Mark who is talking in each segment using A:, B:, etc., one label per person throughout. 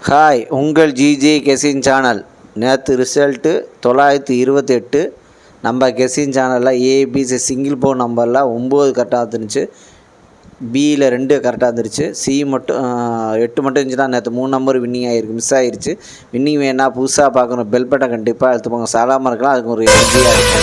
A: Hi, உங்கள் GJ கெஸின் channel. நேற்று result 928. நம்ம கெஸின் சேனலில் ஏபிசி சிங்கிள் போன் நம்பரில் 9 கரெக்டாக வந்துருந்துச்சு, பியில் 2 கரெக்டாக வந்துருச்சு, சி மட்டும் 8 மட்டும் இருந்துச்சுன்னா நேற்று 3 நம்பர் வின்னிங் ஆகிருக்கு, மிஸ் ஆகிருச்சு. வின்னிங் வேணா புதுசாக பார்க்கணும், பெல் பட்டன் கண்டிப்பாக எடுத்துப்போங்க. சாலாமல் இருக்கலாம், அதுக்கு ஒரு எனர்ஜியாக இருக்கும்.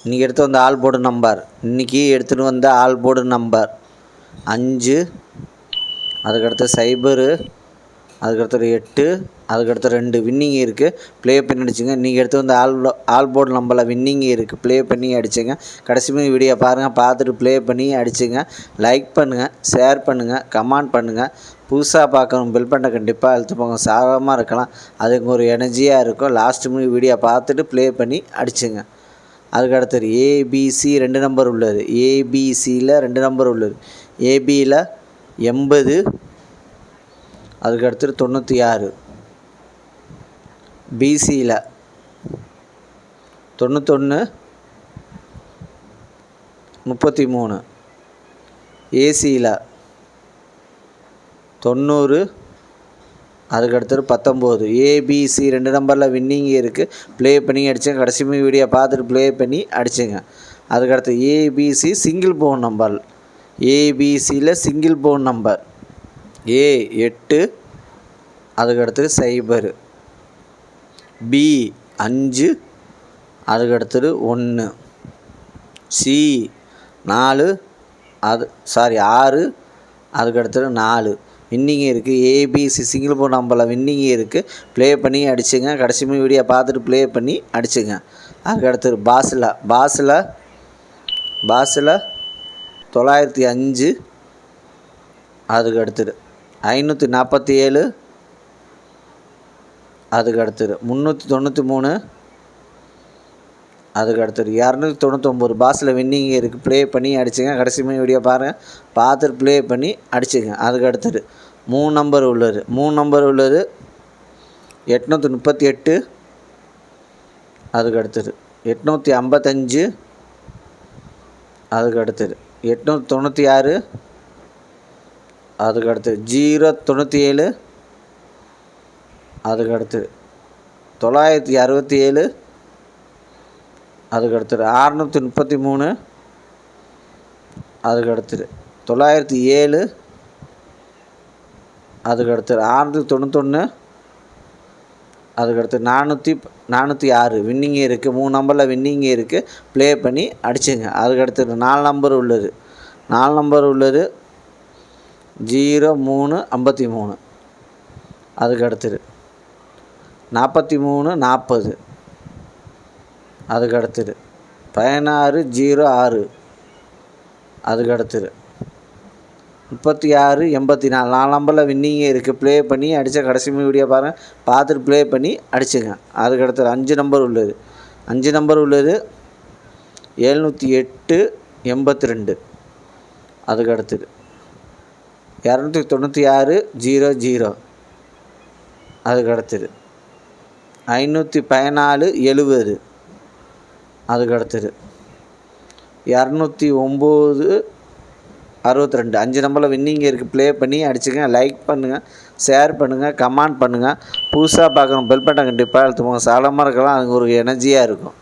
A: இன்றைக்கி எடுத்து வந்த ஆல் போர்டு நம்பர், இன்றைக்கி எடுத்துகிட்டு வந்த ஆல் போர்டு நம்பர் 5, அதுக்கடுத்து 0, அதுக்கடுத்து 8, அதுக்கடுத்து 2 வின்னிங் இருக்குது. ப்ளே பண்ணி அடிச்சுங்க. இன்றைக்கி எடுத்து வந்த ஆல் போர்டு நம்பரில் வின்னிங் இருக்குது, ப்ளே பண்ணி அடிச்சுங்க. கடைசி வீடியோ பாருங்கள், பார்த்துட்டு ப்ளே பண்ணி அடிச்சுங்க. லைக் பண்ணுங்கள், ஷேர் பண்ணுங்கள், கமெண்ட் பண்ணுங்கள். புதுசாக பார்க்கணும், பெல் பட்டனை கண்டிப்பாக அழுத்து போங்க. சாகமாக இருக்கலாம், அதுக்கு ஒரு எனர்ஜியாக இருக்கும். லாஸ்ட் வீடியோ பார்த்துட்டு ப்ளே பண்ணி அடிச்சுங்க. அதுக்கு அடுத்தது ஏபிசி 2 நம்பர் உள்ளது. ஏபிசியில் 2 நம்பர் உள்ளது. ஏபியில் 80, அதுக்கு அடுத்தது 96, பிசியில் 91, 33, ஏசியில் 90, அதுக்கடுத்தது 19. ஏபிசி 2 நம்பரில் வின்னிங் இருக்குது, ப்ளே பண்ணி அடிச்சுங்க. கடைசி வீடியோ பார்த்துட்டு ப்ளே பண்ணி அடிச்சுங்க. அதுக்கடுத்து ஏபிசி சிங்கிள் போன் நம்பர். ஏபிசியில் சிங்கிள் போன் நம்பர் ஏ 8, அதுக்கடுத்தது 0, பி 5, அதுக்கடுத்தது 1, சி 4, 6, அதுக்கடுத்தது 4 வின்னிங் இருக்குது. ஏபிசி சிங்கிள் போன் நம்பரில் வின்னிங் இருக்குது, ப்ளே பண்ணி அடிச்சுங்க. கடைசி வீடியோ பார்த்துட்டு ப்ளே பண்ணி அடிச்சுங்க. அதுக்கடுத்து பாஸில் 905, அதுக்கு அடுத்தது 547, அதுக்கு அடுத்தது 393, அதுக்கு அடுத்தது 299. பாஸில் வின்னிங் இருக்குது, ப்ளே பண்ணி அடிச்சுங்க. கடைசி வீடியோ பாருங்கள், பார்த்துட்டு ப்ளே பண்ணி அடிச்சுங்க. அதுக்கு அடுத்தது 3 நம்பர் உள்ளது. 3 நம்பர் உள்ளது 838, அதுக்கு அடுத்தது 855, அதுக்கு அடுத்தது 896, அதுக்கு அடுத்தது 097, அதுக்கு அடுத்தது 967, அதுக்கு அடுத்தது 633, அதுக்கு அடுத்தது 907, அதுக்கு அடுத்தது 691, அதுக்கு அடுத்து 406 வின்னிங் இருக்குது. 3 நம்பரில் வின்னிங் இருக்குது, ப்ளே பண்ணி அடிச்சுங்க. அதுக்கு அடுத்தது 4 நம்பர் உள்ளது. 4 நம்பர் உள்ளது 0353, அதுக்கு அடுத்தது 4340, அதுக்கு அடுத்தது 1606, அதுக்கு அடுத்தது 3684. 4 நம்பரில் வின்னிங் இருக்குது, ப்ளே பண்ணி அடித்த கடைசி வீடியோ பாருங்கள், பார்த்துட்டு ப்ளே பண்ணி அடிச்சுங்க. அதுக்கு அடுத்தது 5 நம்பர் உள்ளது. 5 நம்பர் உள்ளது 70882, அதுக்கு அடுத்தது 29600, அதுக்கு அடுத்தது 51470, அதுக்கு அடுத்தது 20962. 5 நம்பரில் வின்னிங் இருக்குது, ப்ளே பண்ணி அடிச்சுங்க. லைக் பண்ணுங்கள், ஷேர் பண்ணுங்கள், கமெண்ட் பண்ணுங்கள். புதுசாக பார்க்கணும், பெல் பட்டன் கண்டிப்பாக அழுத்துவோங்க. சாலமாக இருக்கலாம், அதுக்கு ஒரு எனர்ஜியாக இருக்கும்.